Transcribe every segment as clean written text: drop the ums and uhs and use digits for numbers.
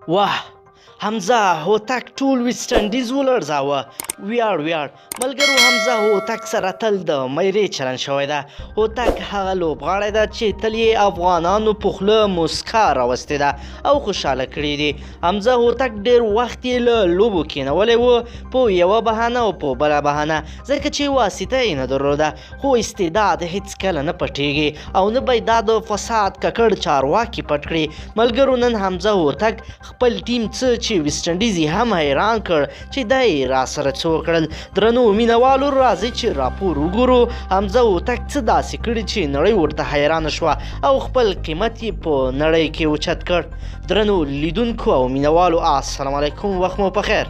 واه حمزه هوتک ټول ویسټ انډیز ولړزاوه. ویاړ ملګرو، حمزه هوتک سره تل د میرې چلن شوی ده. هوتک هغه لوبغاړی ده چې تل یې افغانانو په خوله موسکا راوستې ده او خوشحاله کړي دي. حمزه هوتک ډېر وخت یې له لوبو کېنولی و په یوه بهانه او په بله بهانه، ځکه چې واسطه یې نه درلوده، خو استعداد هېڅکله نه پټېږي او نه به یې دا د فساد ککړ چارواکي پټ کړي. ملګرو، نن حمزه هوتک خپل ټیم څه چې ویسټ انډیز یې هم حیران کړ چې دا یې راسره څه وکړل. درنو مینوالو، راځئ چې راپور وګورو حمزه هوتک څه داسې کړي چې نړۍ ورته حیرانه شوه او خپل قیمت یې په نړۍ کې اوچت کړ. درنو لیدونکو او مینوالو، السلام علیکم، وخت مو په خیر.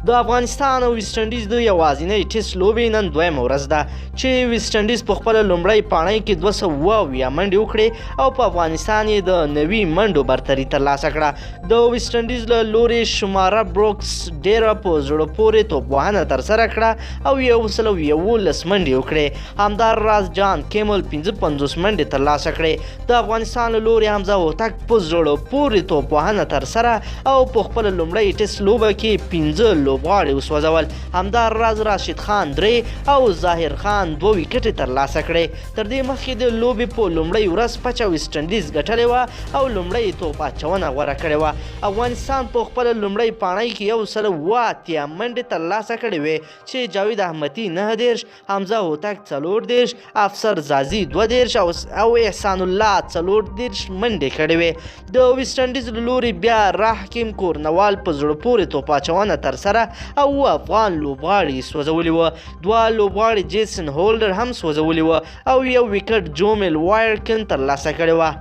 د افغانستان او ویسټ انډیز د یوازینۍ ټیسټ لوبې نن دویمه ورځ ده چې ویسټ انډیز په خپله لومړۍ پاڼۍ کې 270 منډې وکړې او په افغانستان یې د 90 منډو برتري ترلاسه کړه. د ویسټ انډیز له لورې شماره بروکس ډېره په زړه پورې توپوهنه ترسره کړه او 111 منډې وکړې. همداراز جان کیمل 55 منډې ترلاسه کړې. د افغانستان له لورې حمزه هوتک په زړه پورې توپوهنه ترسره او په خپله لومړۍ ټیسټ لوبه کې 15 لوبغاړي وسوځول. همداراز راشد خان 3 او ظاهر خان 2 ویکټې ترلاسه کړې. تر دې مخکې د لوبې په لومړۍ ورځ پچه ویسټ انډیز ګټلې وه او لومړۍ توپ اچونه غوره کړې وه. افغانستان په خپله لومړۍ پاڼۍ کې 180 منډې ترلاسه کړې وې چې جاوید احمدي 9، حمزه هوتک 4، افسر زازي 2 او احسان الله 4 منډې کړې وې. د ویسټ انډیز له لورې بیا راحکیم کورنوال په زړه پورې توپ اچونه ترسره او افغان لوبغاړي سوځولي وه. 2 لوبغاړي جیسن هولډر هم سوځولي وه او 1 ویکټ جومل وایرکن ترلاسه کړې وه.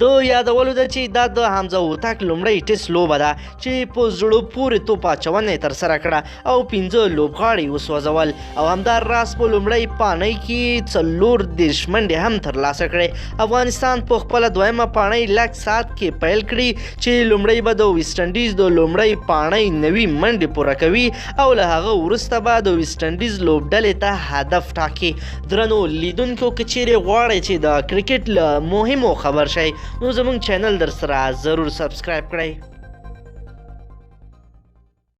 د یادولو ده چې دا د حمزه هوتک لومړۍ ټیسټ لوبه ده چې په زړه پورې توپ اچونه یې ترسره کړه او 15 لوبغاړي وسوځول او همداراز په لومړۍ پاڼۍ کې 34 منډې هم ترلاسه کړې. افغانستان په خپله دویمه پاڼۍ لږ ساعت کې پیل کړي چې لومړی به د ویسټ انډیز د لومړۍ پاڼۍ 90 منډې پوره کوي او له هغه وروسته به د ویسټ انډیز لوبډلې ته هدف ټاکي. درنو لیدونکو، که چیرې غواړئ چې د کرکټ له مهمو خبر شئ نو زموږ چینل در سره ضرور سبسکرایب کړئ.